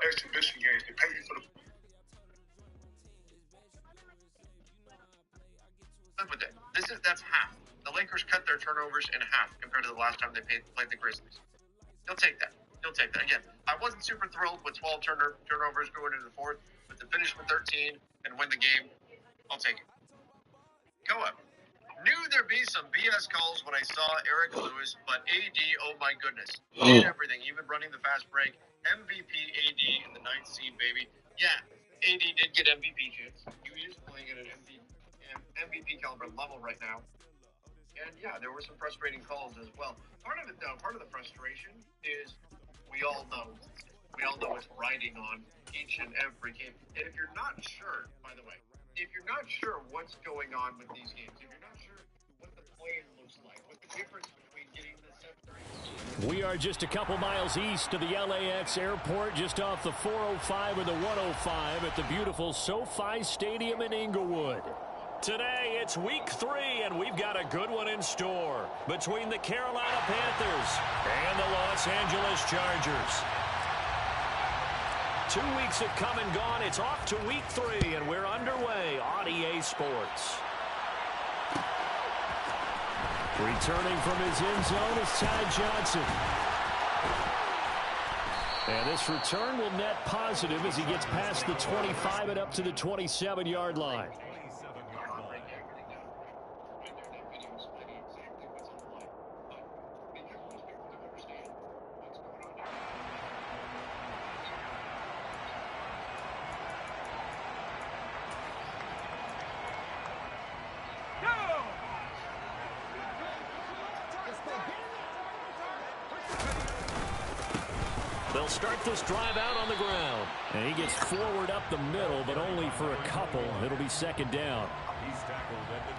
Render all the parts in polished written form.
exhibition games. They pay you for the. Live with it. That's half. The Lakers cut their turnovers in half compared to the last time they played the Grizzlies. He'll take that. Again, I wasn't super thrilled with 12 turnovers going into the fourth, but to finish with 13 and win the game, I'll take it. Go up. Knew there'd be some BS calls when I saw Eric Lewis, but AD, oh my goodness. He did everything, even running the fast break. MVP AD in the 9th seed, baby. Yeah, AD did get MVP chance. He is playing at an MVP caliber level right now. And yeah, there were some frustrating calls as well. Part of it, though, part of the frustration is we all know it's riding on each and every game. And if you're not sure, by the way, if you're not sure what's going on with these games, if you're not sure what the play looks like, what the difference between getting the 7-3. We are just a couple miles east of the LAX airport, just off the 405 or the 105 at the beautiful SoFi Stadium in Inglewood. Today, it's week 3, and we've got a good one in store between the Carolina Panthers and the Los Angeles Chargers. 2 weeks have come and gone. It's off to week 3, and we're underway on EA Sports. Returning from his end zone is Ty Johnson. And this return will net positive as he gets past the 25 and up to the 27-yard line. They'll start this drive out on the ground. And he gets forward up the middle, but only for a couple. It'll be second down.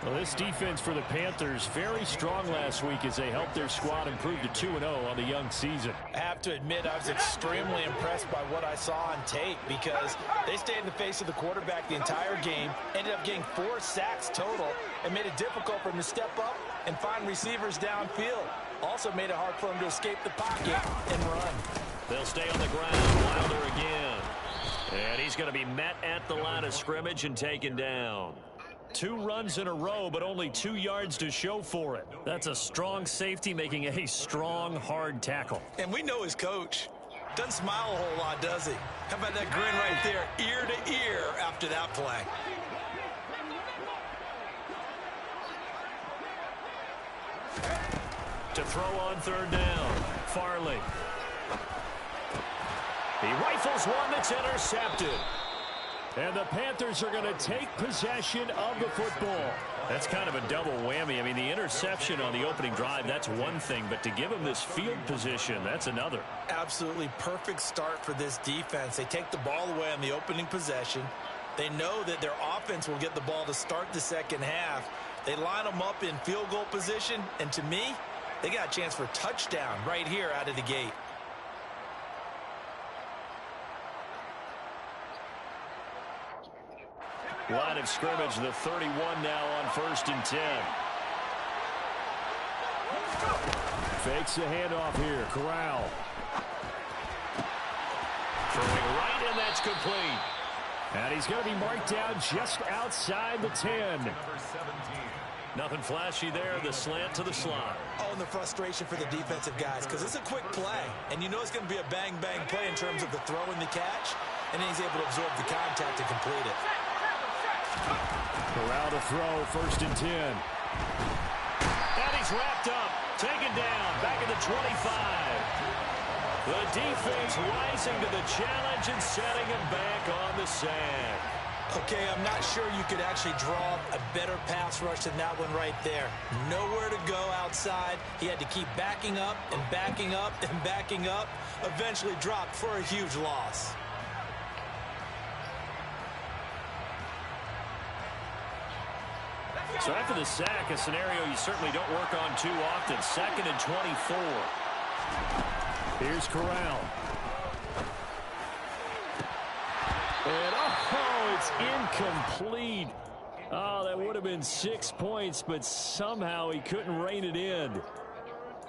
Well, this defense for the Panthers, very strong last week as they helped their squad improve to 2-0 on the young season. I have to admit, I was extremely impressed by what I saw on tape because they stayed in the face of the quarterback the entire game, ended up getting 4 sacks total, and made it difficult for him to step up and find receivers downfield. Also made it hard for him to escape the pocket and run. They'll stay on the ground. Wilder again. And he's going to be met at the line of scrimmage and taken down. 2 runs in a row, but only 2 yards to show for it. That's a strong safety making a strong, hard tackle. And we know his coach. Doesn't smile a whole lot, does he? How about that grin right there, ear to ear after that play? To throw on third down, Farley. He rifles one that's intercepted. And the Panthers are going to take possession of the football. That's kind of a double whammy. I mean, the interception on the opening drive, that's one thing. But to give them this field position, that's another. Absolutely perfect start for this defense. They take the ball away on the opening possession. They know that their offense will get the ball to start the second half. They line them up in field goal position. And to me, they got a chance for a touchdown right here out of the gate. Line of scrimmage, the 31 now on 1st and 10. Fakes the handoff here. Corral. Throwing right, and that's complete. And he's going to be marked down just outside the 10. Nothing flashy there. The slant to the slot. Oh, and the frustration for the defensive guys because it's a quick play. And you know it's going to be a bang-bang play in terms of the throw and the catch. And then he's able to absorb the contact to complete it. Corral to throw, 1st and 10. And he's wrapped up, taken down, back at the 25. The defense rising to the challenge and setting him back on the sack. Okay, I'm not sure you could actually draw a better pass rush than that one right there. Nowhere to go outside. He had to keep backing up and backing up and backing up. Eventually dropped for a huge loss. So after the sack, a scenario you certainly don't work on too often. 2nd and 24. Here's Corral. And it's incomplete. Oh, that would have been 6 points, but somehow he couldn't rein it in.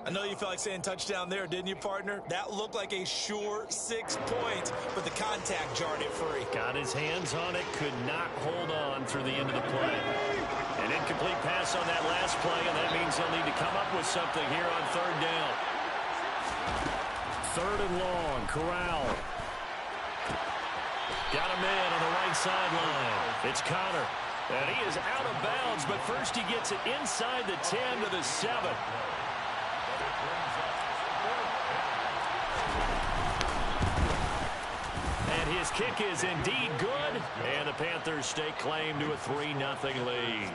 I know you felt like saying touchdown there, didn't you, partner? That looked like a sure 6 points, but the contact jarred it free. Got his hands on it, could not hold on through the end of the play. An incomplete pass on that last play, and that means they'll need to come up with something here on third down. Third and long, Corral. Got him in on the right sideline. It's Connor. And he is out of bounds, but first he gets it inside the 10 to the 7. And his kick is indeed good, and the Panthers stake claim to a 3-0 lead.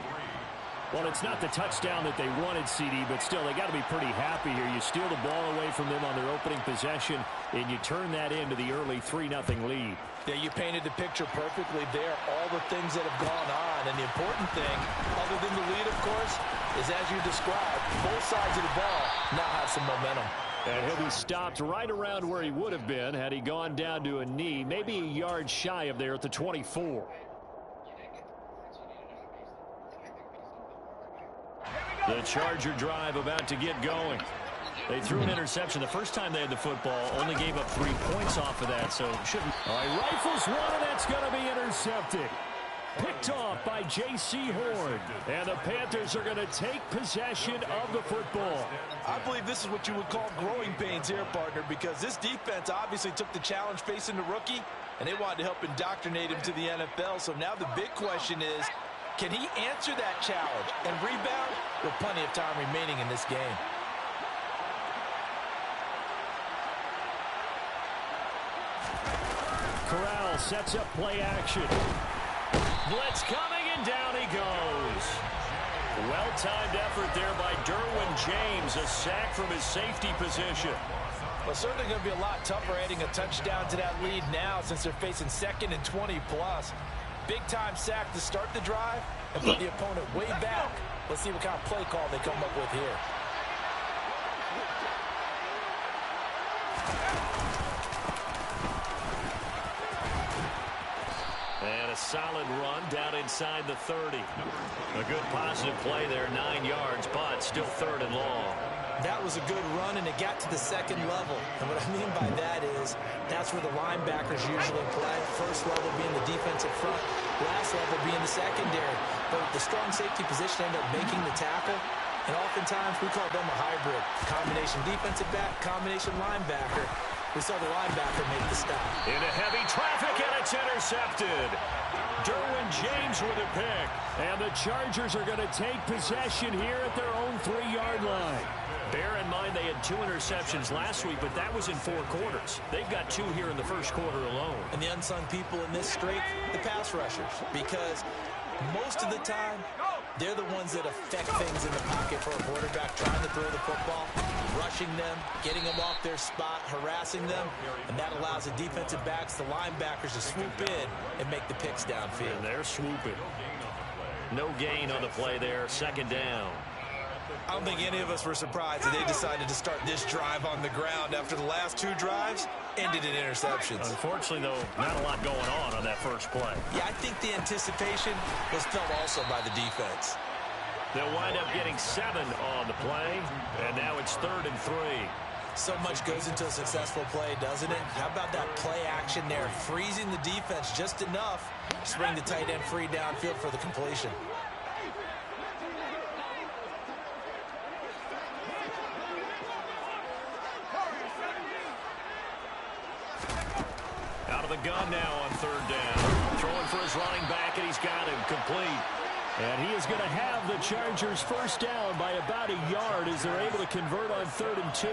Well, it's not the touchdown that they wanted, CD, but still, they got to be pretty happy here. You steal the ball away from them on their opening possession, and you turn that into the early 3-0 lead. Yeah, you painted the picture perfectly there, all the things that have gone on. And the important thing, other than the lead, of course, is as you described, both sides of the ball now have some momentum. And he'll be stopped right around where he would have been had he gone down to a knee, maybe a yard shy of there at the 24. The Charger drive about to get going. They threw an interception the first time they had the football, only gave up 3 points off of that, so shouldn't. All right, rifles one, and that's going to be intercepted. Picked off by J.C. Horn. And the Panthers are going to take possession of the football. I believe this is what you would call growing pains here, partner, because this defense obviously took the challenge facing the rookie, and they wanted to help indoctrinate him to the NFL. So now the big question is, can he answer that challenge and rebound with plenty of time remaining in this game? Corral sets up play action. Blitz coming, and down he goes. Well-timed effort there by Derwin James. A sack from his safety position. Well, certainly going to be a lot tougher adding a touchdown to that lead now since they're facing 2nd and 20+. Big-time sack to start the drive and put the opponent way back. Let's see what kind of play call they come up with here. And a solid run down inside the 30. A good positive play there, 9 yards, but still 3rd and long. That was a good run, and it got to the 2nd level. And what I mean by that is that's where the linebackers usually play. First level being the defensive front, last level being the secondary. But the strong safety position ended up making the tackle. And oftentimes we call them a hybrid. Combination defensive back, combination linebacker. We saw the linebacker make the stop. Into heavy traffic, and it's intercepted. Derwin James with a pick. And the Chargers are going to take possession here at their own 3-yard line. Bear in mind they had 2 interceptions last week, but that was in 4 quarters. They've got 2 here in the first quarter alone. And the unsung people in this streak, the pass rushers. Because most of the time, they're the ones that affect things in the pocket for a quarterback trying to throw the football, rushing them, getting them off their spot, harassing them, and that allows the defensive backs, the linebackers to swoop in and make the picks downfield. And they're swooping. No gain on the play there, 2nd down. I don't think any of us were surprised that they decided to start this drive on the ground after the last 2 drives ended in interceptions. Unfortunately, though, not a lot going on that first play. Yeah, I think the anticipation was felt also by the defense. They'll wind up getting 7 on the play, and now it's 3rd and 3. So much goes into a successful play, doesn't it? How about that play action there, freezing the defense just enough to bring the tight end free downfield for the completion. Out of the gun now on 3rd down. Throwing for his running back, and he's got him complete. And he is going to have the Chargers first down by about a yard as they're able to convert on 3rd and 2.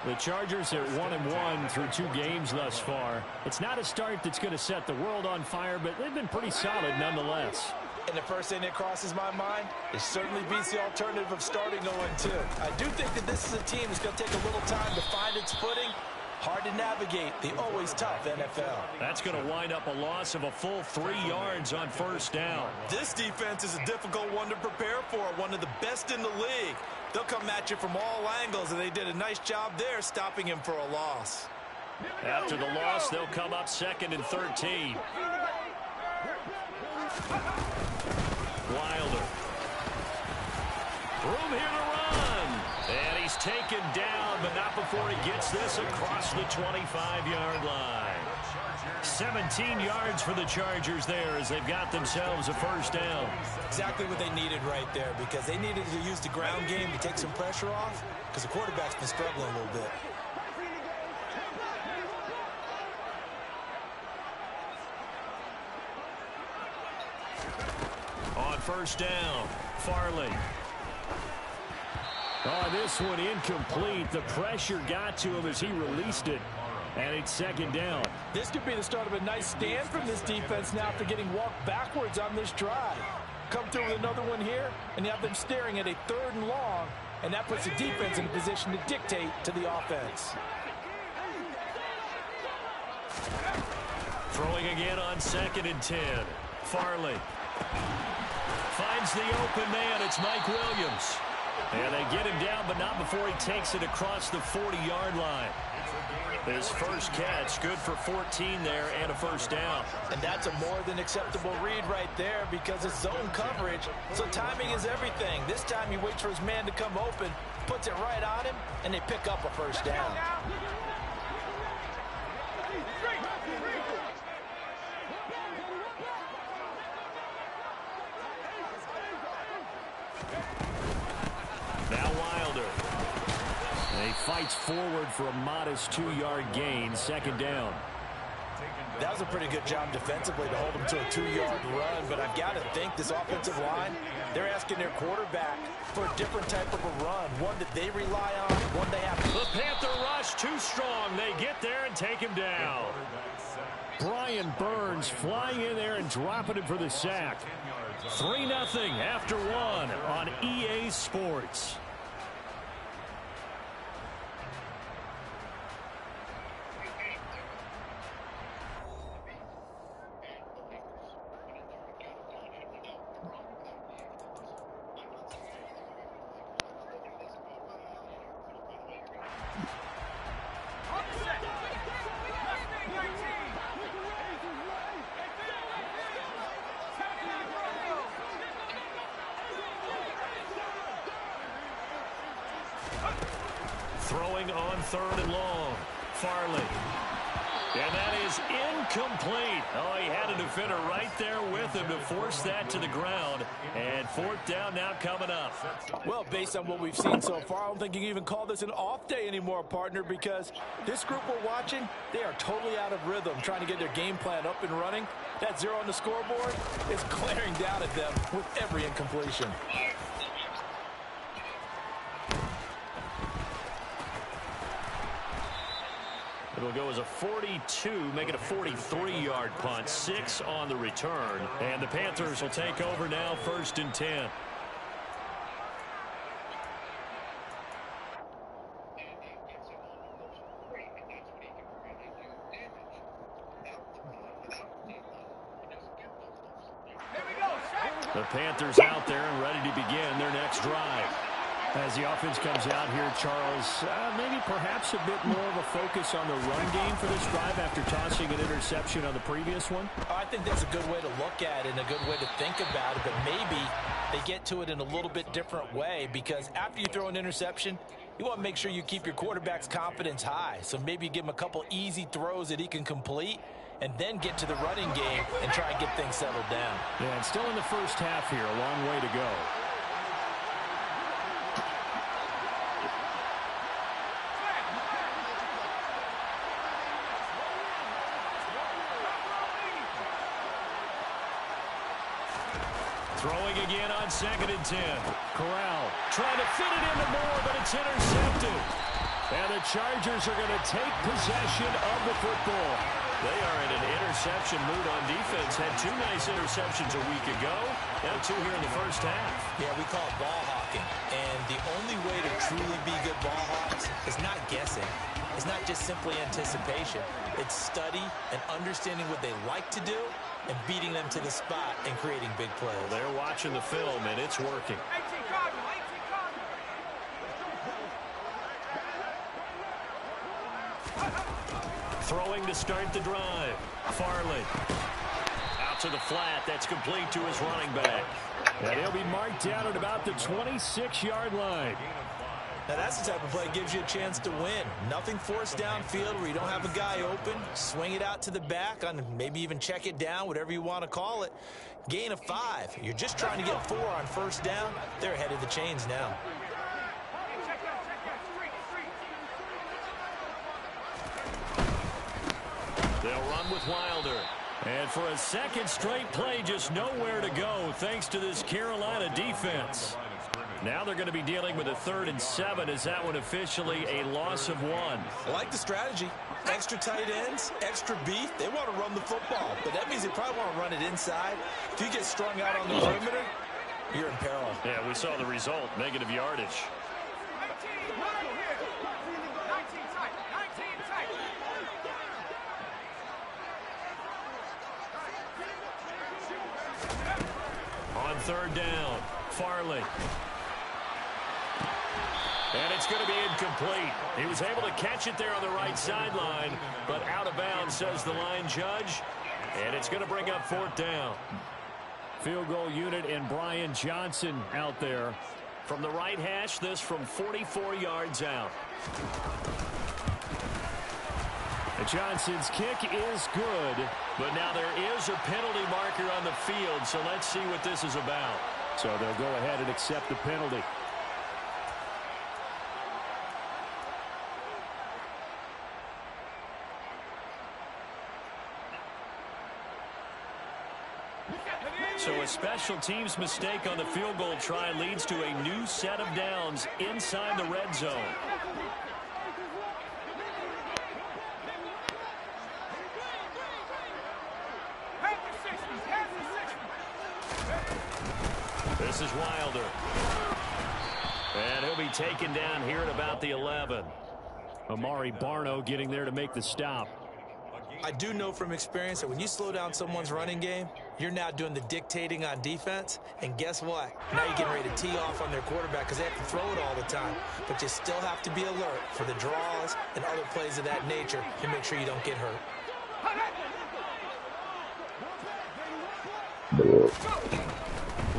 The Chargers are 1-1 through 2 games thus far. It's not a start that's going to set the world on fire, but they've been pretty solid nonetheless. And the first thing that crosses my mind, it certainly beats the alternative of starting 0-2. I do think that this is a team that's going to take a little time to find its footing. Hard to navigate the always tough NFL. That's going to wind up a loss of a full 3 yards on 1st down. This defense is a difficult one to prepare for, one of the best in the league. They'll come at you from all angles, and they did a nice job there stopping him for a loss. After the loss, they'll come up 2nd and 13. Wilder. Room here to run. And he He's taken down, but not before he gets this across the 25-yard line. 17 yards for the Chargers there as they've got themselves a first down. Exactly what they needed right there, because they needed to use the ground game to take some pressure off, because the quarterback's been struggling a little bit. On first down, Farley. Oh, this one incomplete. The pressure got to him as he released it. And it's second down. This could be the start of a nice stand from this defense now after getting walked backwards on this drive. Come through with another one here, and you have them staring at a 3rd and long, and that puts the defense in a position to dictate to the offense. Throwing again on 2nd and 10. Farley finds the open man. It's Mike Williams. And they get him down, but not before he takes it across the 40-yard line. His first catch, good for 14 there and a first down. And that's a more than acceptable read right there because it's zone coverage, so timing is everything. This time he waits for his man to come open, puts it right on him, and they pick up a first down. Now Wilder. And he fights forward for a modest 2-yard gain, second down. That was a pretty good job defensively to hold him to a 2-yard run, but I've got to think this offensive line, they're asking their quarterback for a different type of a run, one that they rely on, one they have. The Panther rush too strong. They get there and take him down. Brian Burns flying in there and dropping him for the sack. 3-0 after 1 on EA Sports. Throwing on 3rd and long. Farley. And that is incomplete. Oh, he had a defender right there with him to force that to the ground. And 4th down now coming up. Well, based on what we've seen so far, I don't think you can even call this an off day anymore, partner, because this group we're watching, they are totally out of rhythm, trying to get their game plan up and running. That 0 on the scoreboard is glaring down at them with every incompletion. It'll go as a 42, make it a 43-yard punt, 6 on the return. And the Panthers will take over now, 1st and 10. The Panthers out there and ready to begin their next drive. As the offense comes out here, Charles, maybe perhaps a bit more of a focus on the run game for this drive after tossing an interception on the previous one? I think that's a good way to look at it and a good way to think about it, but maybe they get to it in a little bit different way, because after you throw an interception, you want to make sure you keep your quarterback's confidence high. So maybe you give him a couple easy throws that he can complete and then get to the running game and try and get things settled down. Yeah, and still in the first half here, a long way to go. Throwing again on 2nd and 10. Corral trying to fit it into Moore, but it's intercepted. And the Chargers are going to take possession of the football. They are in an interception mood on defense. Had 2 nice interceptions a week ago. Now 2 here in the first half. Yeah, we call it ball hawking. And the only way to truly be good ball hawks is not guessing. It's not just simply anticipation. It's study and understanding what they like to do and beating them to the spot and creating big plays. Well, they're watching the film, and it's working. Throwing to start the drive. Farley. Out to the flat. That's complete to his running back. And he'll be marked down at about the 26-yard line. Now, that's the type of play that gives you a chance to win. Nothing forced downfield where you don't have a guy open. Swing it out to the back, on maybe even check it down, whatever you want to call it. Gain of 5. You're just trying to get 4 on first down. They're ahead of the chains now. They'll run with Wilder. And for a second straight play, just nowhere to go thanks to this Carolina defense. Now they're going to be dealing with a 3rd and 7. Is that one officially a loss of 1? I like the strategy. Extra tight ends, extra beef. They want to run the football, but that means they probably want to run it inside. If you get strung out on the perimeter, you're in peril. Yeah, we saw the result, negative yardage. On 3rd down, Farley. And it's going to be incomplete. He was able to catch it there on the right sideline, but out of bounds, says the line judge. And it's going to bring up 4th down. Field goal unit and Brian Johnson out there. From the right hash, this from 44 yards out. Johnson's kick is good, but now there is a penalty marker on the field, so let's see what this is about. So they'll go ahead and accept the penalty. So a special teams mistake on the field goal try leads to a new set of downs inside the red zone. This is Wilder. And he'll be taken down here at about the 11. Amari Barno getting there to make the stop. I do know from experience that when you slow down someone's running game, you're now doing the dictating on defense. And guess what? Now you're getting ready to tee off on their quarterback because they have to throw it all the time. But you still have to be alert for the draws and other plays of that nature to make sure you don't get hurt.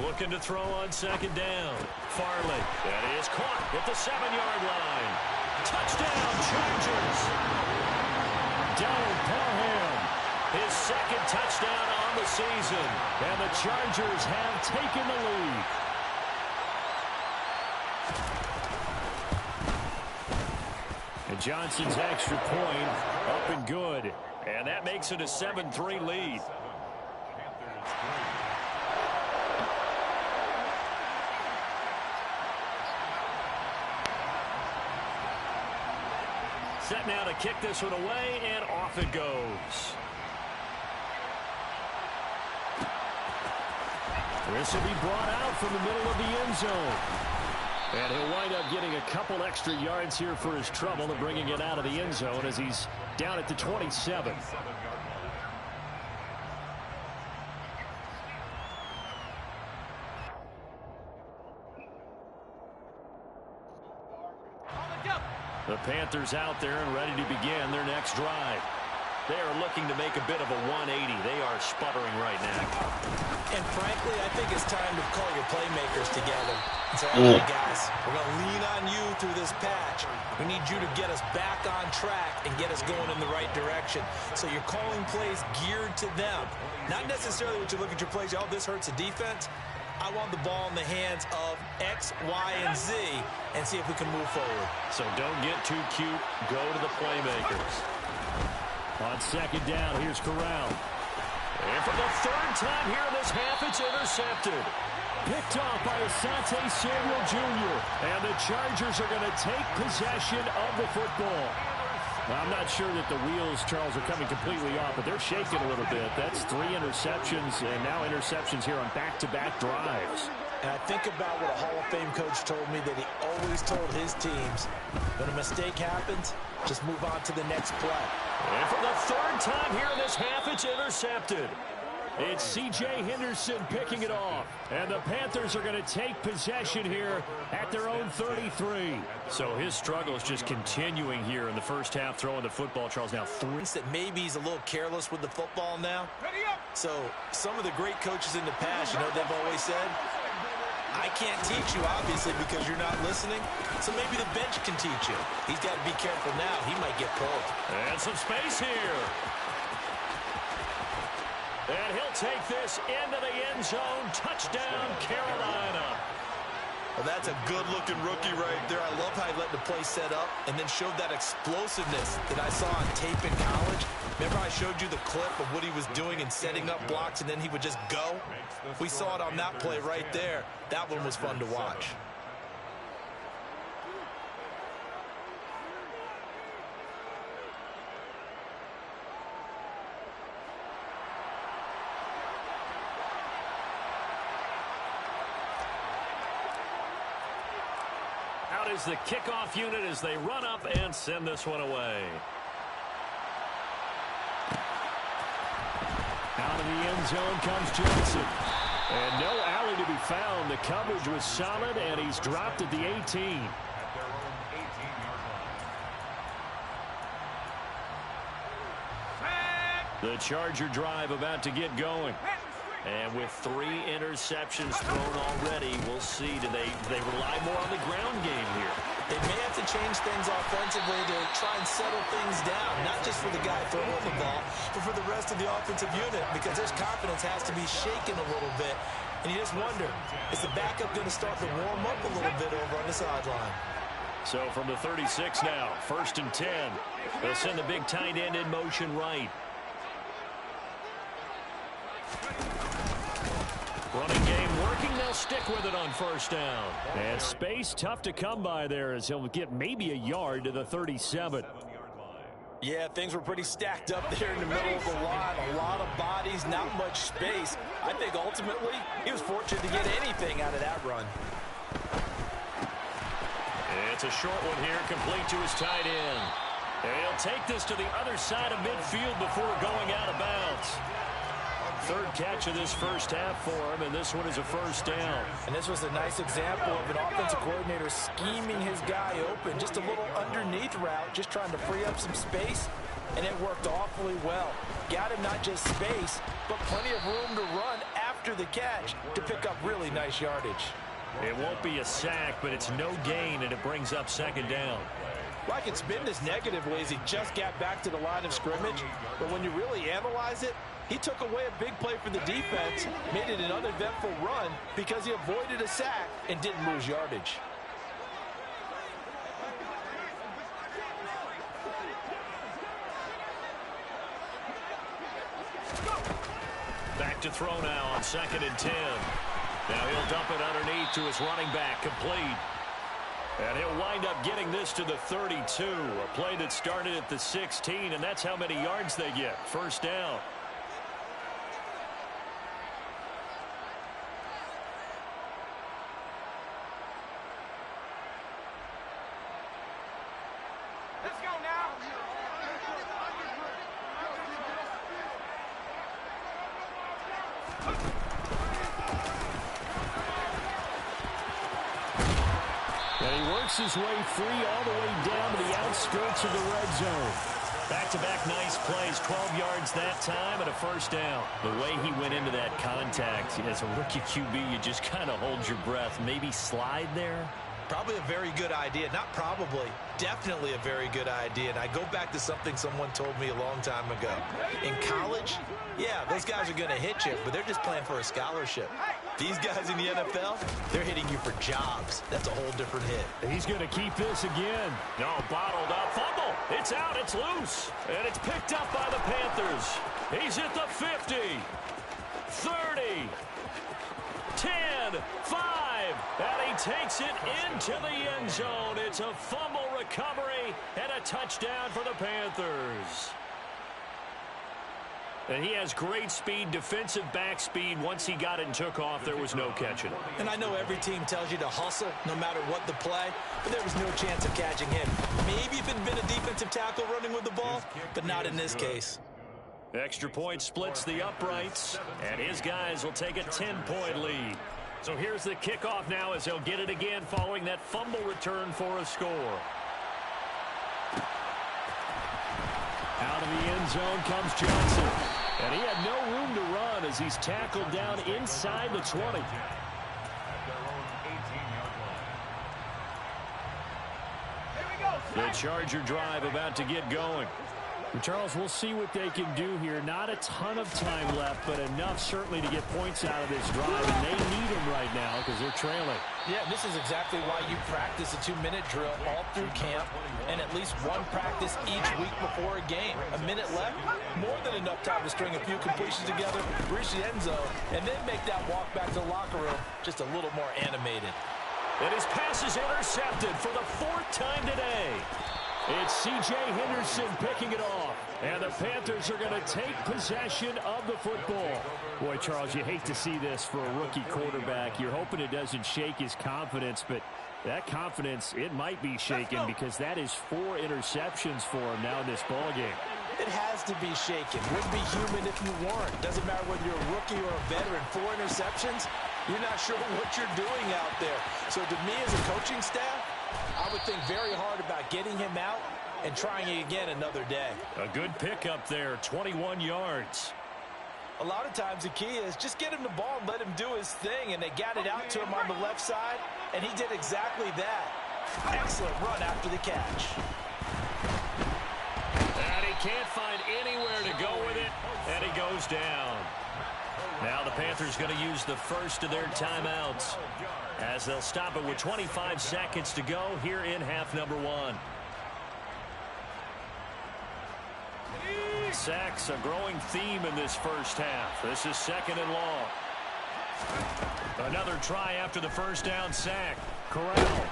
Looking to throw on 2nd down. Farley. That is caught at the 7-yard line. Touchdown, Chargers. Donald Parham, his 2nd touchdown on the season. And the Chargers have taken the lead. And Johnson's extra point up and good. And that makes it a 7-3 lead. Set now to kick this one away, and off it goes. This will be brought out from the middle of the end zone. And he'll wind up getting a couple extra yards here for his trouble and bringing it out of the end zone as he's down at the 27. The Panthers out there and ready to begin their next drive. They are looking to make a bit of a 180. They are sputtering right now. And frankly, I think it's time to call your playmakers together and say, all right, guys, we're going to lean on you through this patch. We need you to get us back on track and get us going in the right direction. So you're calling plays geared to them. Not necessarily what you look at your plays, oh, this hurts the defense. I want the ball in the hands of X, Y, and Z and see if we can move forward. So don't get too cute. Go to the playmakers. On 2nd down, here's Corral. And for the 3rd time here in this half, it's intercepted. Picked off by Asante Samuel Jr. And the Chargers are going to take possession of the football. Now, I'm not sure that the wheels, Charles, are coming completely off, but they're shaking a little bit. That's 3 interceptions, and now interceptions here on back-to-back drives. And I think about what a Hall of Fame coach told me, that he always told his teams, when a mistake happens, just move on to the next play. And for the 3rd time here in this half, it's intercepted. It's C.J. Henderson picking it off. And the Panthers are going to take possession here at their own 33. So his struggle is just continuing here in the first half, throwing the football. Charles, now 3. That maybe he's a little careless with the football now. So some of the great coaches in the past, you know, they've always said, I can't teach you, obviously, because you're not listening. So maybe the bench can teach you. He's got to be careful now. He might get pulled. And some space here. And he'll take this into the end zone. Touchdown, Carolina. Well, that's a good-looking rookie right there. I love how he let the play set up and then showed that explosiveness that I saw on tape in college. Remember I showed you the clip of what he was doing and setting up blocks, and then he would just go? We saw it on that play right there. That one was fun to watch. Out is the kickoff unit as they run up and send this one away. Out of the end zone comes Johnson. And no alley to be found. The coverage was solid, and he's dropped at the 18. The Charger drive about to get going. And with 3 interceptions thrown already, we'll see. Do they rely more on the ground game here? They may have to change things offensively to try and settle things down, not just for the guy throwing the ball, but for the rest of the offensive unit, because his confidence has to be shaken a little bit. And you just wonder, is the backup going to start to warm up a little bit over on the sideline? So from the 36 now, 1st and 10. They'll send the big tight end in motion right. Running game working. They'll stick with it on 1st down. And space tough to come by there as he'll get maybe a yard to the 37. Yeah, things were pretty stacked up there in the middle of the line. A lot of bodies, not much space. I think ultimately he was fortunate to get anything out of that run. It's a short one here, complete to his tight end. And he'll take this to the other side of midfield before going out of bounds. 3rd catch of this first half for him, and this one is a 1st down. And this was a nice example of an offensive coordinator scheming his guy open. Just a little underneath route, just trying to free up some space, and it worked awfully well. Got him not just space, but plenty of room to run after the catch to pick up really nice yardage. It won't be a sack, but it's no gain, and it brings up 2nd down. Well, I can spin this negatively as he just got back to the line of scrimmage, but when you really analyze it, he took away a big play for the defense, made it an uneventful run because he avoided a sack and didn't lose yardage. Back to throw now on 2nd and 10. Now he'll dump it underneath to his running back, complete. And he'll wind up getting this to the 32. A play that started at the 16, and that's how many yards they get. 1st down. And he works his way free all the way down to the outskirts of the red zone. Back-to-back nice plays, 12 yards that time and a 1st down. The way he went into that contact, as a rookie QB, you just kind of hold your breath. Maybe slide there? Probably a very good idea. Not probably. Definitely a very good idea. And I go back to something someone told me a long time ago. In college, yeah, those guys are going to hit you, but they're just playing for a scholarship. These guys in the NFL, they're hitting you for jobs. That's a whole different hit. He's going to keep this again. No, bottled up. Fumble. It's out. It's loose. And it's picked up by the Panthers. He's at the 50, 30, 10, 5, and he takes it into the end zone. It's a fumble recovery and a touchdown for the Panthers. And he has great speed, defensive back speed. Once he got it and took off, there was no catching him. And I know every team tells you to hustle no matter what the play, but there was no chance of catching him. Maybe if it had been a defensive tackle running with the ball, but not in this case. Extra point splits the uprights, and his guys will take a 10-point lead. So here's the kickoff now as they'll get it again following that fumble return for a score. Out of the end zone comes Johnson. And he had no room to run as he's tackled down inside the 20. The Charger drive about to get going. And Charles, we'll see what they can do here. Not a ton of time left, but enough certainly to get points out of this drive. And they need them right now because they're trailing. Yeah, this is exactly why you practice a 2-minute drill all through camp and at least one practice each week before a game. A minute left, more than enough time to string a few completions together, reach the end zone, and then make that walk back to the locker room just a little more animated. And his pass is intercepted for the 4th time today. It's C.J. Henderson picking it off. And the Panthers are going to take possession of the football. Boy, Charles, you hate to see this for a rookie quarterback. You're hoping it doesn't shake his confidence, but that confidence, it might be shaken because that is 4 interceptions for him now in this ballgame. It has to be shaken. Wouldn't be human if you weren't. Doesn't matter whether you're a rookie or a veteran. 4 interceptions, you're not sure what you're doing out there. So to me as a coaching staff, I would think very hard about getting him out and trying it again another day. A good pickup there, 21 yards. A lot of times the key is just get him the ball and let him do his thing, and they got it out to him on the left side, and he did exactly that. Excellent run after the catch. And he can't find anywhere to go with it, and he goes down. Now the Panthers going to use the first of their timeouts as they'll stop it with 25 seconds to go here in half number 1. Sacks, a growing theme in this first half. This is 2nd and long. Another try after the first down sack. Corral.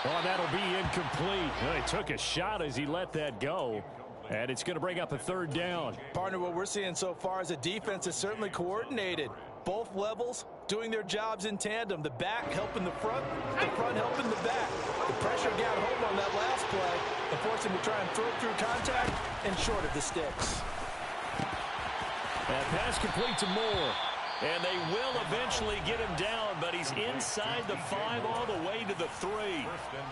Oh, that'll be incomplete. He took a shot as he let that go. And it's going to bring up a 3rd down. Partner, what we're seeing so far is a defense is certainly coordinated. Both levels doing their jobs in tandem. The back helping the front helping the back. The pressure got home on that last play and forced him to try and throw through contact and short of the sticks. That pass complete to Moore. And they will eventually get him down, but he's inside the 5 all the way to the 3.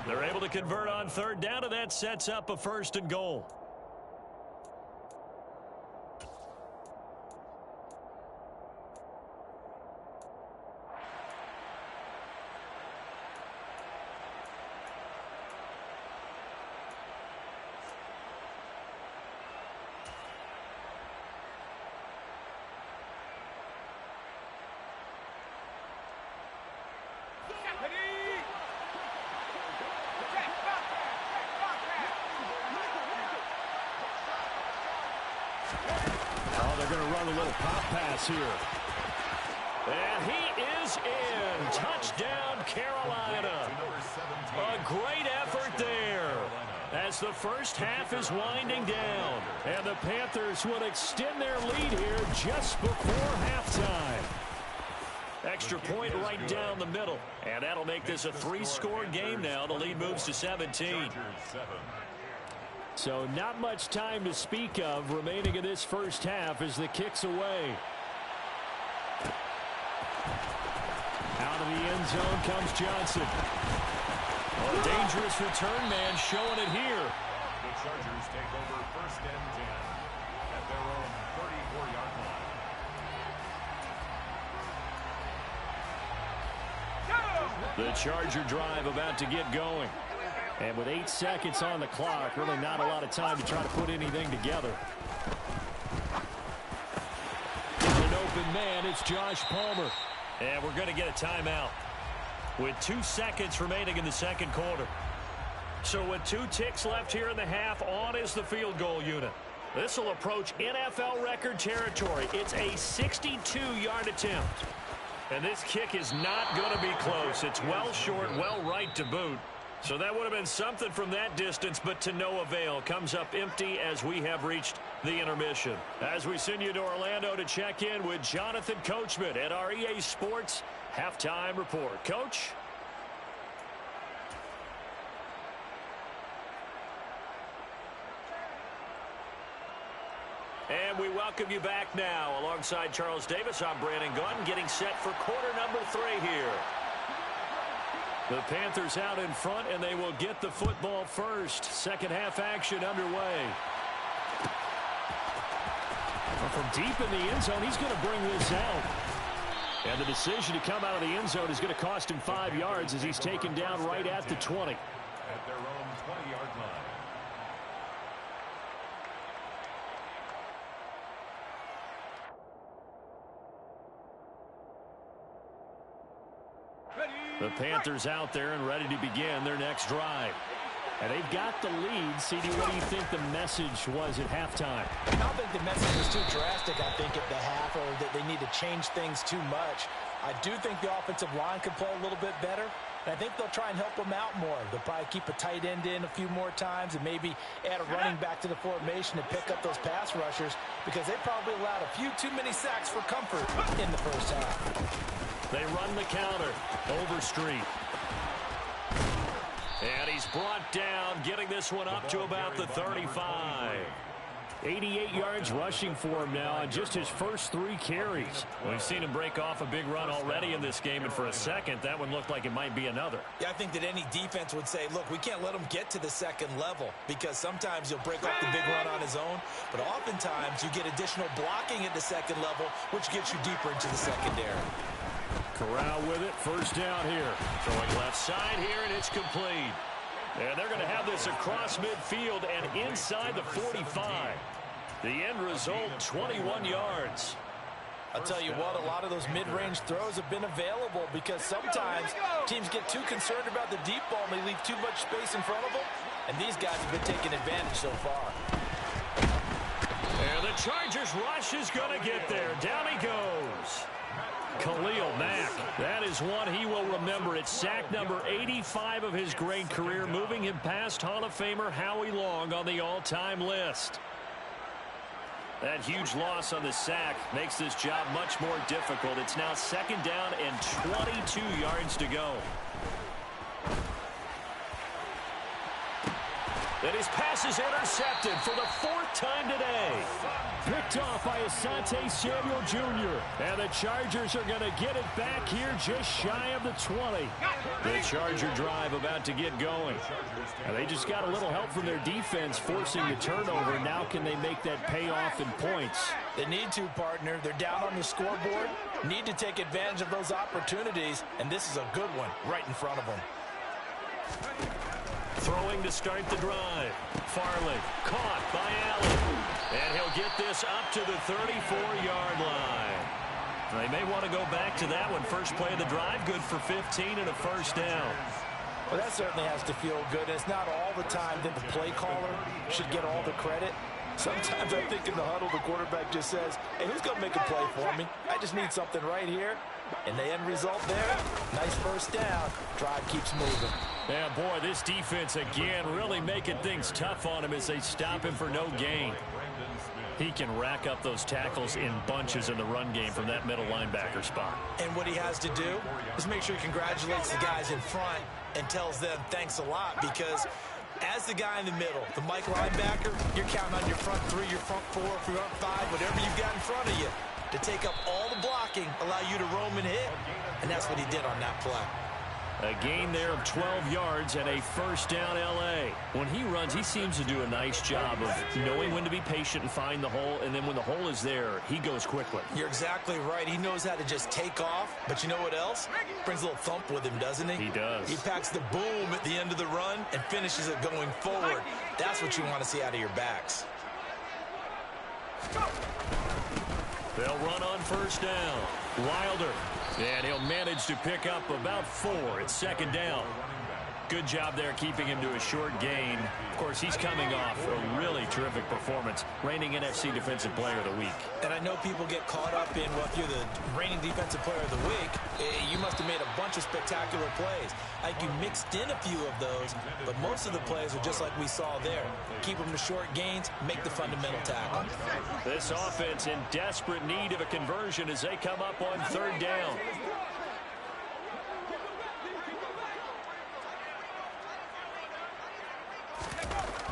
They're able to convert on 3rd down, and that sets up a 1st and goal. Oh, they're going to run a little pop pass here. And he is in. Touchdown, Carolina. A great effort there as the first half is winding down. And the Panthers will extend their lead here just before halftime. Extra point right down the middle. And that'll make this a 3-score game now. The lead moves to 17. So not much time to speak of remaining in this first half as the kick's away. Out of the end zone comes Johnson. A dangerous return man showing it here. The Chargers take over 1st and 10 at their own 34-yard line. The Charger drive about to get going. And with 8 seconds on the clock, really not a lot of time to try to put anything together. An open man, it's Josh Palmer. And we're going to get a timeout with 2 seconds remaining in the 2nd quarter. So with 2 ticks left here in the half, on is the field goal unit. This will approach NFL record territory. It's a 62-yard attempt. And this kick is not going to be close. It's well short, well right to boot. So that would have been something from that distance, but to no avail. Comes up empty as we have reached the intermission. As we send you to Orlando to check in with Jonathan Coachman at our EA Sports Halftime Report. Coach? And we welcome you back now. Alongside Charles Davis, I'm Brandon Gunn, getting set for quarter number 3 here. The Panthers out in front, and they will get the football first. Second half action underway. Well, from deep in the end zone, he's going to bring this out. And the decision to come out of the end zone is going to cost him 5 yards as he's taken down right at the 20. At their own The Panthers out there and ready to begin their next drive. And they've got the lead. CD, what do you think the message was at halftime? I don't think the message was too drastic, I think, at the half, or that they need to change things too much. I do think the offensive line could play a little bit better. And I think they'll try and help them out more. They'll probably keep a tight end in a few more times and maybe add a running back to the formation to pick up those pass rushers, because they probably allowed a few too many sacks for comfort in the first half. They run the counter. Overstreet. And he's brought down, getting this one up to about the 35. 88 yards rushing for him now on just his first 3 carries. We've seen him break off a big run already in this game, and for a second, that one looked like it might be another. Yeah, I think that any defense would say, look, we can't let him get to the second level, because sometimes he'll break off the big run on his own, but oftentimes you get additional blocking at the second level, which gets you deeper into the secondary. Corral with it, first down here. Throwing left side here, and it's complete. And they're going to have this across midfield and inside the 45. The end result, 21 yards. I'll tell you what, a lot of those mid-range throws have been available, because sometimes teams get too concerned about the deep ball and they leave too much space in front of them, and these guys have been taking advantage so far. And the Chargers rush is going to get there. Down he goes. Khalil Mack, that is one he will remember. It's sack number 85 of his great career, moving him past Hall of Famer Howie Long on the all-time list. That huge loss on the sack makes this job much more difficult. It's now second down and 22 yards to go. And his pass is intercepted for the 4th time today. Picked off by Asante Samuel Jr. And the Chargers are going to get it back here just shy of the 20. The Charger drive about to get going. And they just got a little help from their defense forcing the turnover. Now can they make that pay off in points? They need to, partner. They're down on the scoreboard. Need to take advantage of those opportunities. And this is a good one right in front of them. Throwing to start the drive. Farley caught by Allen. And he'll get this up to the 34-yard line. They may want to go back to that one. First play of the drive, good for 15 and a first down. Well, that certainly has to feel good. It's not all the time that the play caller should get all the credit. Sometimes I think in the huddle, the quarterback just says, hey, who's going to make a play for me? I just need something right here. And the end result there, nice first down. Drive keeps moving. Yeah, boy, this defense again really making things tough on him as they stop him for no gain. He can rack up those tackles in bunches in the run game from that middle linebacker spot. And what he has to do is make sure he congratulates the guys in front and tells them thanks a lot, because as the guy in the middle, the Mike linebacker, you're counting on your front 3, your front 4, your front 5, whatever you've got in front of you to take up all the blocking, allow you to roam and hit. And that's what he did on that play. A gain there of 12 yards and a first down L.A. When he runs, he seems to do a nice job of knowing when to be patient and find the hole, and then when the hole is there, he goes quickly. You're exactly right. He knows how to just take off, but you know what else? Brings a little thump with him, doesn't he? He does. He packs the boom at the end of the run and finishes it going forward. That's what you want to see out of your backs. They'll run on first down. Wilder. And he'll manage to pick up about 4 at second down. Good job there keeping him to a short gain. Of course, he's coming off a really terrific performance, reigning NFC Defensive Player of the Week. And I know people get caught up in, well, if you're the reigning Defensive Player of the Week, you must have made a bunch of spectacular plays. I think you mixed in a few of those, but most of the plays are just like we saw there. Keep them to short gains, make the fundamental tackle. This offense in desperate need of a conversion as they come up on third down.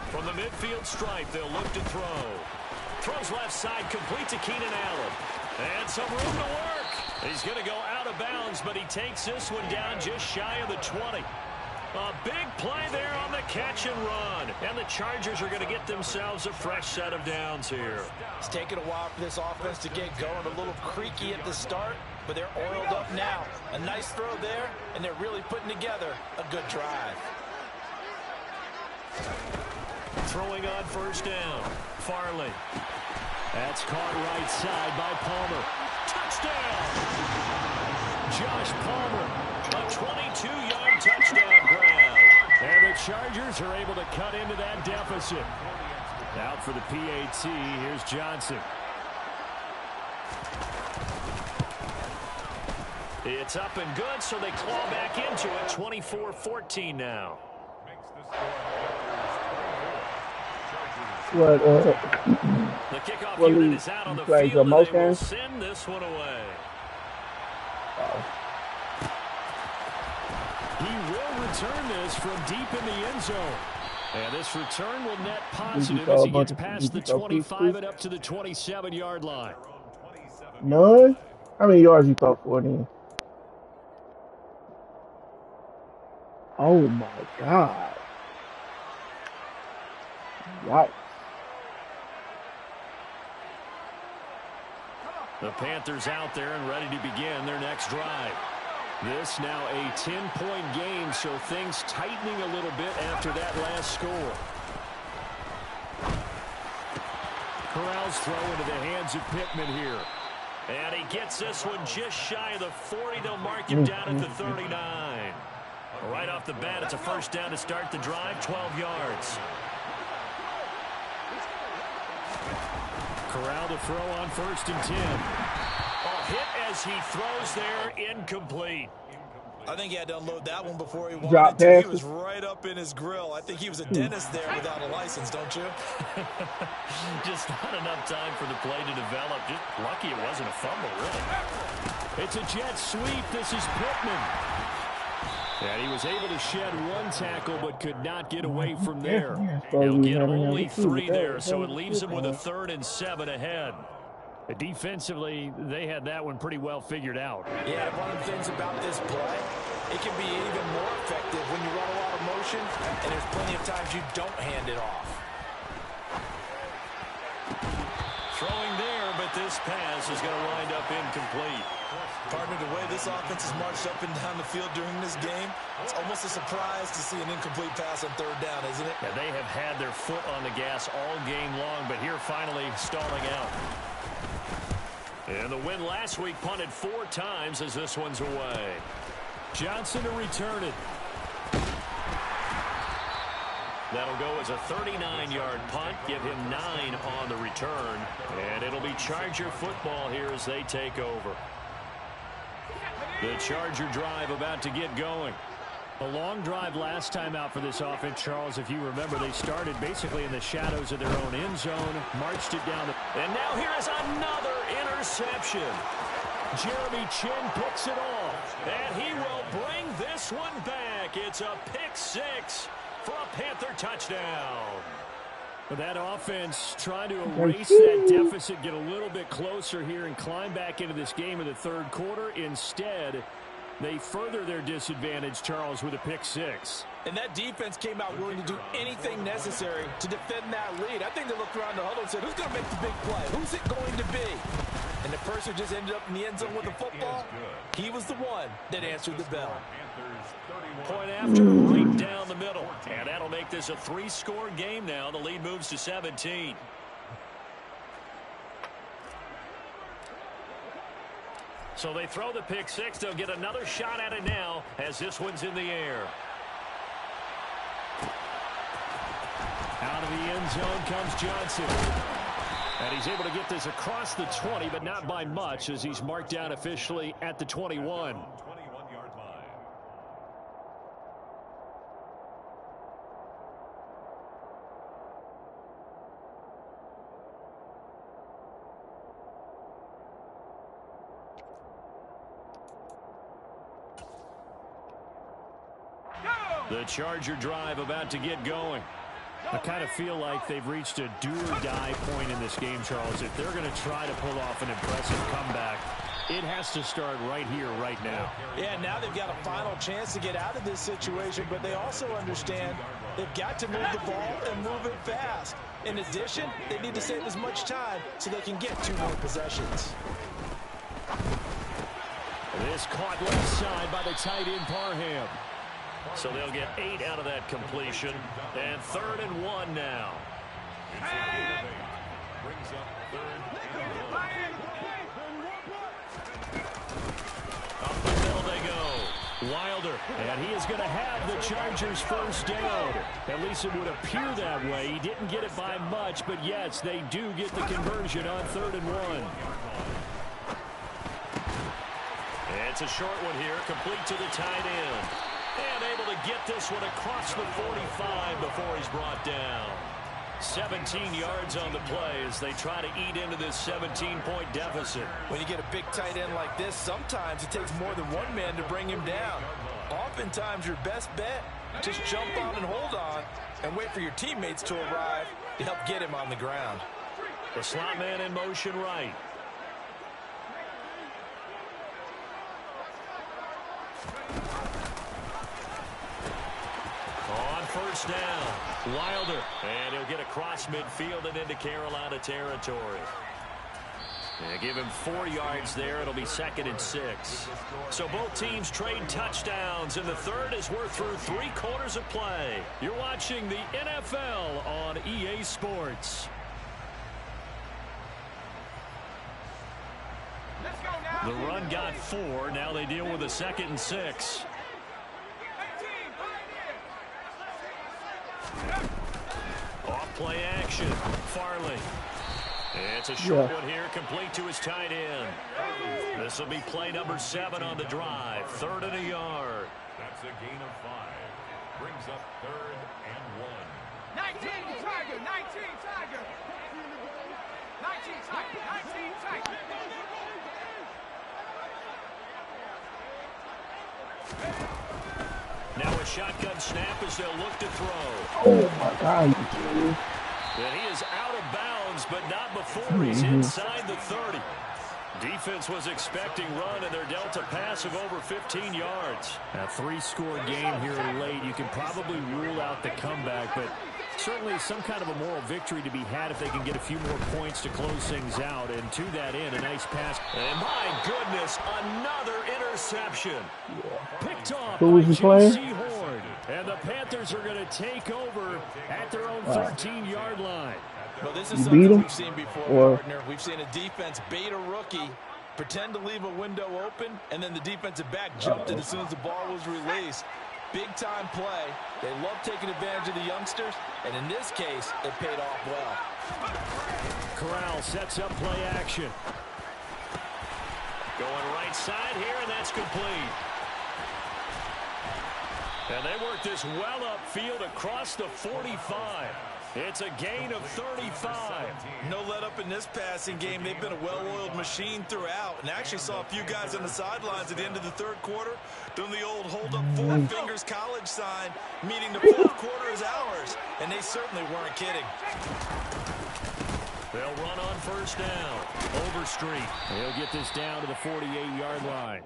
From the midfield stripe, they'll look to throw. Throws left side, complete to Keenan Allen. And some room to work. He's going to go out of bounds, but he takes this one down just shy of the 20. A big play there on the catch and run. And the Chargers are going to get themselves a fresh set of downs here. It's taken a while for this offense to get going. A little creaky at the start, but they're oiled up now. A nice throw there, and they're really putting together a good drive. Throwing on first down. Farley. That's caught right side by Palmer. Touchdown! Josh Palmer A 22-yard touchdown grab. And the Chargers are able to cut into that deficit. Out for the PAT, here's Johnson. It's up and good, so they claw back into it. 24-14 now. What, The kickoff unit is out on the field, and they will send this one away. He will return this from deep in the end zone. And this return will net positive as he gets past the 25 and up to the 27-yard line. None? How many yards you thought for then? Oh my God. Yikes. The Panthers out there and ready to begin their next drive. This now a 10-point game, so things tightening a little bit after that last score. Corral's throw into the hands of Pittman here. And he gets this one just shy of the 40. They'll mark him down at the 39. Right off the bat, it's a first down to start the drive, 12 yards. Corral to throw on 1st and 10. Hit as he throws there, incomplete. I think he had to unload that one before he wanted Drop to. He passes. was right up in his grill. I think he was a dentist there without a license, don't you? Just not enough time for the play to develop. Just lucky it wasn't a fumble, really. It's a jet sweep. This is Pittman. And he was able to shed one tackle but could not get away from there. He'll get only 3 there, so it leaves him with a 3rd and 7 ahead. Defensively, they had that one pretty well figured out. Yeah, one of the things about this play, it can be even more effective when you run a lot of motion, and there's plenty of times you don't hand it off. Throwing there, but this pass is going to wind up incomplete. Partner, the way this offense has marched up and down the field during this game, it's almost a surprise to see an incomplete pass on 3rd down, isn't it? Yeah, they have had their foot on the gas all game long, but here finally stalling out. And the win last week punted 4 times as this one's away. Johnson to return it. That'll go as a 39-yard punt, give him 9 on the return. And it'll be Charger football here as they take over. The Charger drive about to get going. A long drive last time out for this offense, Charles. If you remember, they started basically in the shadows of their own end zone, marched it down. And now here is another interception. Jeremy Chin picks it off, and he will bring this one back. It's a pick 6 for a Panther touchdown. But that offense trying to erase that deficit, get a little bit closer here, and climb back into this game in the 3rd quarter. Instead, they further their disadvantage, Charles, with a pick 6. And that defense came out willing to do anything necessary to defend that lead. I think they looked around the huddle and said, who's going to make the big play? Who's it going to be? And the person who just ended up in the end zone with the football, he was the one that answered the bell. Point after, right down the middle. And that'll make this a 3-score game now. The lead moves to 17. So they throw the pick 6. They'll get another shot at it now as this one's in the air. Out of the end zone comes Johnson. And he's able to get this across the 20, but not by much as he's marked down officially at the 21. The Charger drive about to get going. I kind of feel like they've reached a do-or-die point in this game, Charles. If they're going to try to pull off an impressive comeback, it has to start right here, right now. Yeah, now they've got a final chance to get out of this situation, but they also understand they've got to move the ball and move it fast. In addition, they need to save as much time so they can get 2 more possessions. This caught left side by the tight end Parham. So they'll get 8 out of that completion. And 3rd and 1 now. Brings up 3rd and 1. Up the middle they go. Wilder, and he is going to have the Chargers first down. At least it would appear that way. He didn't get it by much, but yes, they do get the conversion on 3rd and 1. It's a short one here, complete to the tight end. And able to get this one across the 45 before he's brought down. 17 yards on the play as they try to eat into this 17-point deficit. When you get a big tight end like this, sometimes it takes more than one man to bring him down. Oftentimes, your best bet, just jump on and hold on and wait for your teammates to arrive to help get him on the ground. The slot man in motion right. On first down, Wilder, and he'll get across midfield and into Carolina territory. And give him 4 yards there. It'll be 2nd and 6. So both teams trade touchdowns, and the third as we're through 3 quarters of play. You're watching the NFL on EA Sports. The run got 4. Now they deal with a 2nd and 6. Off play action. Farley. It's a short one here, complete to his tight end. This will be play number 7 on the drive. 3rd and a yard. That's a gain of 5. Brings up 3rd and 1. 19 Tiger, 19 Tiger. 19 Tiger, 19 Tiger. Now a shotgun snap as they'll look to throw. Oh, my God. And he is out of bounds, but not before he's inside the 30. Defense was expecting run, and they're dealt a pass of over 15 yards. A 3-score game here late. You can probably rule out the comeback, but certainly some kind of a moral victory to be had if they can get a few more points to close things out. And to that end, a nice pass. And my goodness, another interception. Picked off Who was he playing? Horn. And the Panthers are going to take over at their own 13-yard line. Well, this is something we've seen before, partner. We've seen a defense bait a rookie, pretend to leave a window open, and then the defensive back jumped it as soon as the ball was released. Big-time play. They love taking advantage of the youngsters, and in this case, it paid off well. Corral sets up play action. Going right side here, and that's complete. And they work this well upfield across the 45. It's a gain of 35. No let up in this passing game. They've been a well-oiled machine throughout, and actually saw a few guys on the sidelines at the end of the 3rd quarter doing the old hold up 4 fingers college sign, meaning the 4th quarter is ours, and they certainly weren't kidding. They'll run on first down. Overstreet. He'll get this down to the 48-yard line.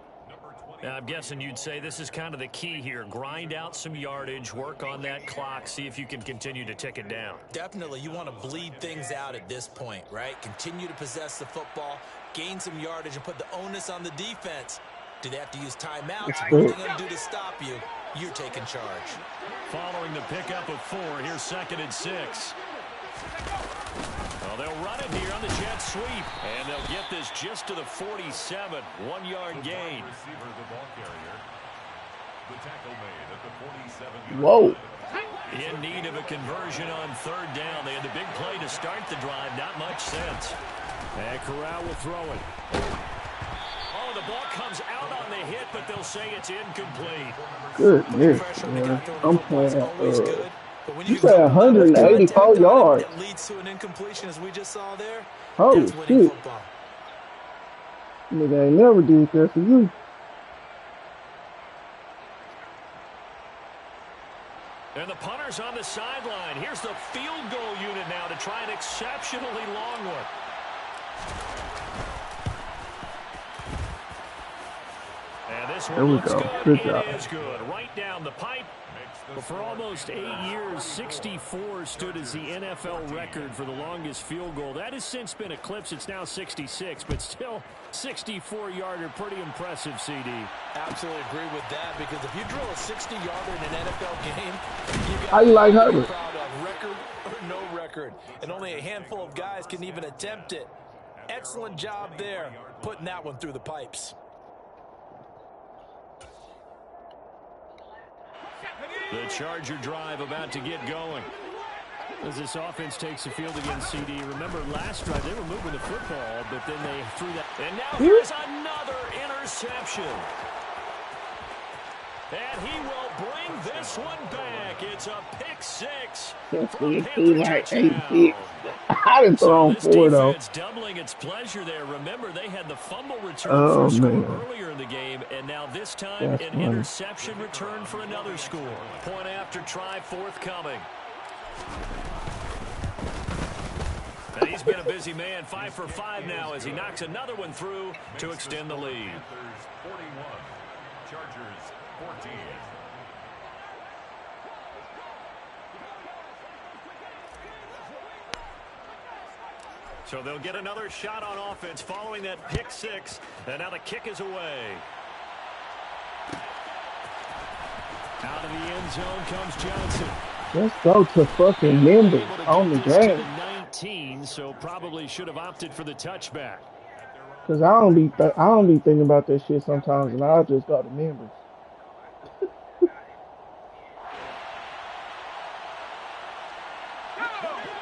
I'm guessing you'd say this is kind of the key here. Grind out some yardage, work on that clock, see if you can continue to tick it down. Definitely. You want to bleed things out at this point, right? Continue to possess the football, gain some yardage, and put the onus on the defense. Do they have to use timeouts? What are they going to do to stop you? You're taking charge. Following the pickup of 4, here's 2nd and 6. Well, they'll run it here on the jet sweep, and they'll get this just to the 47. 1-yard gain. Whoa. In need of a conversion on 3rd down. They had the big play to start the drive. Not much sense. And Corral will throw it. Oh, the ball comes out on the hit, but they'll say it's incomplete. Goodness, man. I'm playing you said 184 yards. That leads to an incompletion, as we just saw there. Holy shit. Nigga ain't never did that for you. And the punter's on the sideline. Here's the field goal unit now to try an exceptionally long one. And this one looks good. It is good. Right down the pipe. But for almost 8 years, 64 stood as the NFL record for the longest field goal. That has since been eclipsed. It's now 66, but still 64-yarder. Pretty impressive, CD. Absolutely agree with that, because if you drill a 60-yarder in an NFL game, how you like Herbert? Proud of record or no record, and only a handful of guys can even attempt it. Excellent job there, putting that one through the pipes. The Charger drive about to get going. As this offense takes the field against CD, remember last drive they were moving the football, but then they threw that. And now here's another interception. And he will bring this one back. It's a pick six. Like 8 I didn't throw him four though. Doubling its pleasure there. Remember, they had the fumble return Oh, for a score man. earlier in the game, and now this time That's an funny. interception return for another score. Point after try forthcoming. And he's been a busy man, 5 for 5 now as he knocks another one through to extend the lead. Panthers 41, Chargers 14. So they'll get another shot on offense following that pick six. And now the kick is away. Out of the end zone comes Johnson. Let's go to fucking members on the game. 19, so probably should have opted for the touchback. Cause I don't be thinking about that shit sometimes, and I'll just go to members.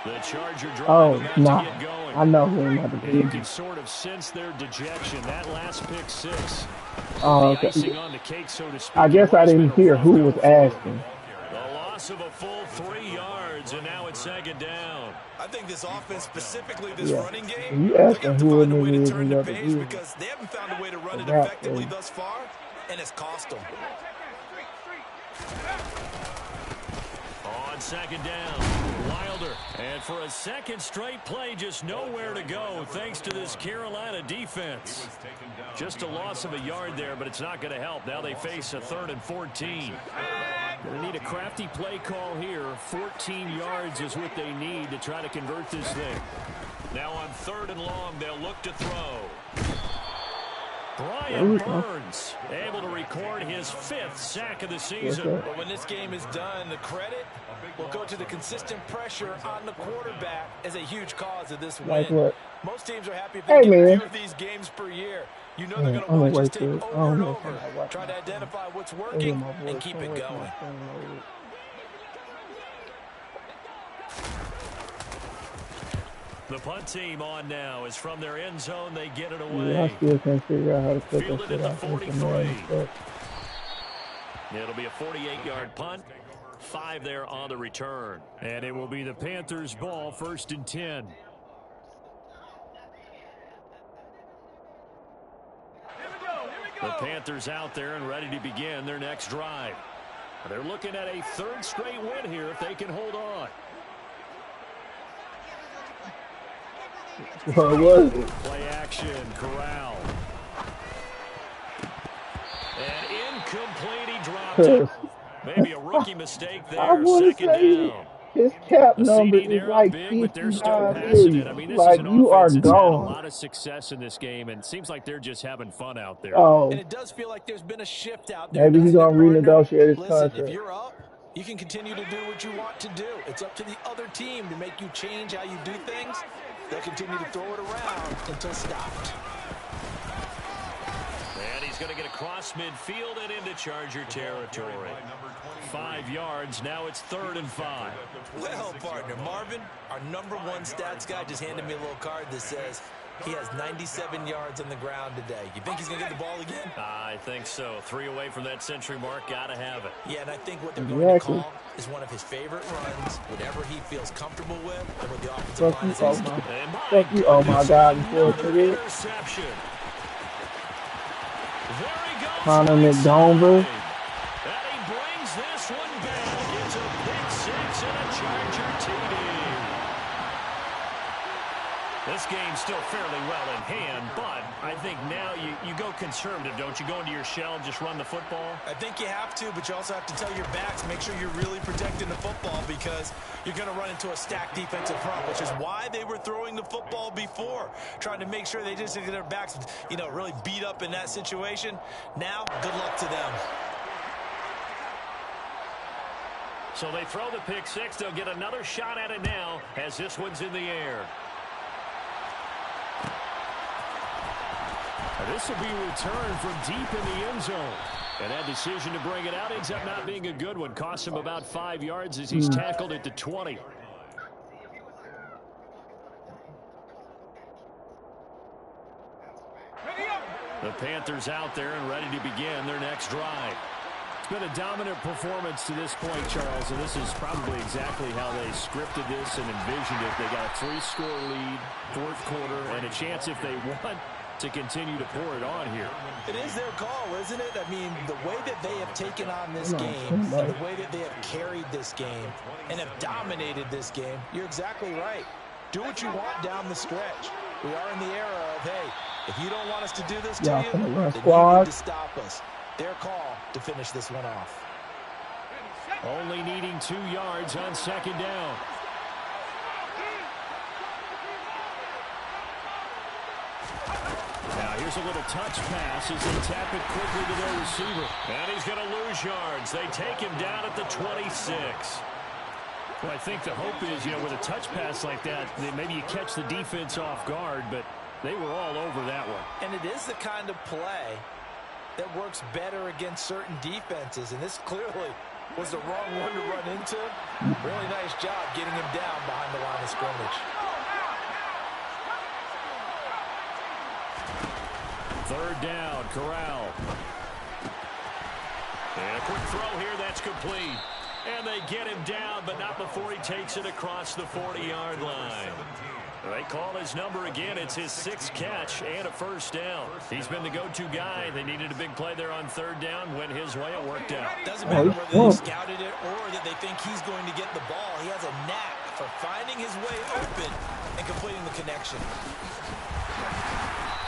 The Charger drive Oh about to nah, get going. I know who not to You be. can sort of sense their dejection. That last pick six. Oh, The icing okay. on the cake, so to speak. I guess I It's didn't been a hear rough who go was forward. asking. The loss of a full 3 yards, and now it's second down. I think this offense, specifically this Yeah. running game, And you they're asking going to who a find a way nigga to is turn in the the other page view. because they haven't found a way to run it Rap effectively thing. thus far, and it's cost them. On second down, Wilder. And for a second straight play, just nowhere to go thanks to this Carolina defense. Just a loss of a yard there, but it's not going to help. Now they face a 3rd and 14. They need a crafty play call here. 14 yards is what they need to try to convert this thing. Now on 3rd and long, they'll look to throw. Brian Burns able to record his 5th sack of the season. But when this game is done, the credit will go to the consistent pressure on the quarterback as a huge cause of this win. Like what? Most teams are happy if Hey, they get a man. few of these games per year. You know Man, they're I'm going gonna to watch wait this till tape I over don't and know if over, I'm gonna watch try to my identify what's Hey, working my boy, and keep come it wait till going. my phone load. The punt team on now is from their end zone. They get it Yeah, I away. still can't figure out how to cut that Fielded shit at the out. 43. It'll be a 48-yard punt. 5 there on the return. And it will be the Panthers' ball, 1st and 10. The Panthers out there and ready to begin their next drive. They're looking at a 3rd straight win here if they can hold on. What was it? Play action, Corral. And incomplete, he dropped it. Maybe a rookie mistake I there, want to 2nd say down. his cap The number CD, is they're like up big, but they're still 59 passing it. I million. mean, this Like, is an you are offense that's had a gone. lot of success in this game, and it seems like they're just having fun out there. Oh, And it does feel like there's been a shift out there. maybe he's doesn't gonna it, partner? renegotiate his Listen, if contract. you're up, you can continue to do what you want to do. It's up to the other team to make you change how you do things. They'll continue to throw it around until stopped. And he's going to get across midfield and into Charger territory. 5 yards. Now it's 3rd and 5. Well, partner, Marvin, our #1 stats guy, just handed me a little card that says he has 97 yards on the ground today. You think he's going to get the ball again? I think so. 3 away from that century mark. Got to have it. Yeah, and I think what they're going to call is one of his favorite runs, whatever he feels comfortable with, and what the offensive Fuck line you, is oh asking. my, And fuck you, oh my God, before another it is. interception. There he goes. Connor right McDonald. side. And he brings this one back. It's a pick 6 and a Charger TD. This game's still fairly well in hand, but I think now you go conservative, don't you? Go into your shell and just run the football. I think you have to, but you also have to tell your backs, make sure you're really protecting the football because you're going to run into a stacked defensive front, which is why they were throwing the football before, trying to make sure they just get their backs, really beat up in that situation. Now, good luck to them. So they throw the pick 6. They'll get another shot at it now as this one's in the air. This will be returned from deep in the end zone. And that decision to bring it out ends up not being a good one. Cost him about 5 yards as he's tackled at the 20. The Panthers out there and ready to begin their next drive. It's been a dominant performance to this point, Charles, and this is probably exactly how they scripted this and envisioned it. They got a 3-score lead, fourth quarter, and a chance if they want to continue to pour it on here. It is their call, isn't it? I mean, the way that they have taken on this game, and the way that they have carried this game and have dominated this game, you're exactly right. Do what you want down the stretch. We are in the era of, hey, if you don't want us to do this to you, then you need to stop us. Their call to finish this one off. Only needing 2 yards on second down. Now here's a little touch pass as they tap it quickly to their receiver. And he's going to lose yards. They take him down at the 26. Well, I think the hope is, with a touch pass like that, maybe you catch the defense off guard, but they were all over that one. And it is the kind of play that works better against certain defenses, and this clearly was the wrong one to run into. Really nice job getting him down behind the line of scrimmage. Third down, Corral. And a quick throw here, that's complete. And they get him down, but not before he takes it across the 40-yard line. They call his number again. It's his 6th catch and a first down. He's been the go-to guy. They needed a big play there on third down. Went his way. It worked out. Doesn't matter whether they scouted it or that they think he's going to get the ball. He has a knack for finding his way open and completing the connection.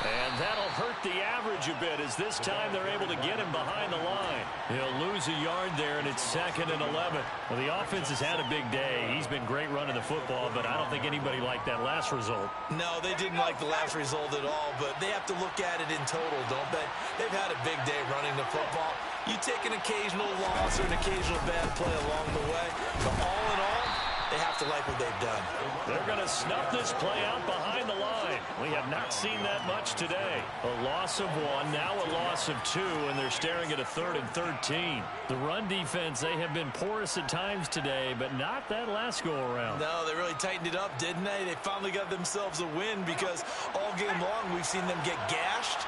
And that'll hurt the average a bit as this time they're able to get him behind the line. He'll lose a yard there, and it's 2nd and 11. Well, the offense has had a big day. He's been great running the football, but I don't think anybody liked that last result. No, they didn't like the last result at all, but they have to look at it in total, don't they? They've had a big day running the football. You take an occasional loss or an occasional bad play along the way, but all in all, they have to like what they've done. They're going to snuff this play out behind the line. We have not seen that much today. A loss of 1, now a loss of 2, and they're staring at a 3rd and 13. The run defense, they have been porous at times today, but not that last go-around. No, they really tightened it up, didn't they? They finally got themselves a win because all game long we've seen them get gashed.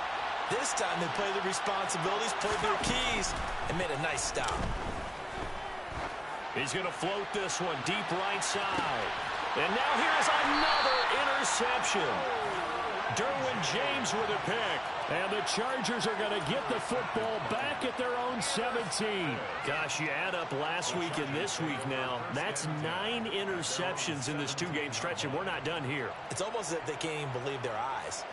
This time they played their responsibilities, played their keys, and made a nice stop. He's going to float this one deep right side. And now here's another interception. Derwin James with a pick. And the Chargers are going to get the football back at their own 17. Gosh, you add up last week and this week now. That's 9 interceptions in this 2-game stretch, and we're not done here. It's almost as if they can't even believe their eyes.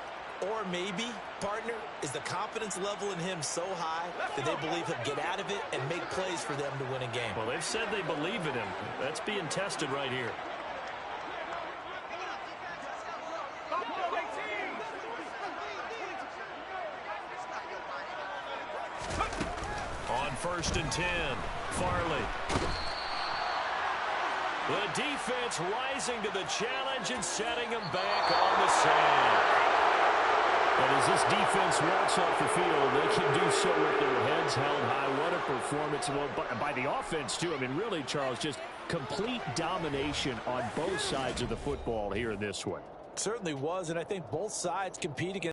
Or maybe, partner, is the confidence level in him so high that they believe he'll get out of it and make plays for them to win a game. Well, they've said they believe in him. That's being tested right here. On 1st and 10, Farley. The defense rising to the challenge and setting them back on the sand. And as this defense walks off the field, they can do so with their heads held high. What a performance. Well, by the offense, too. I mean, really, Charles, just complete domination on both sides of the football here in this one. Certainly was, and I think both sides compete against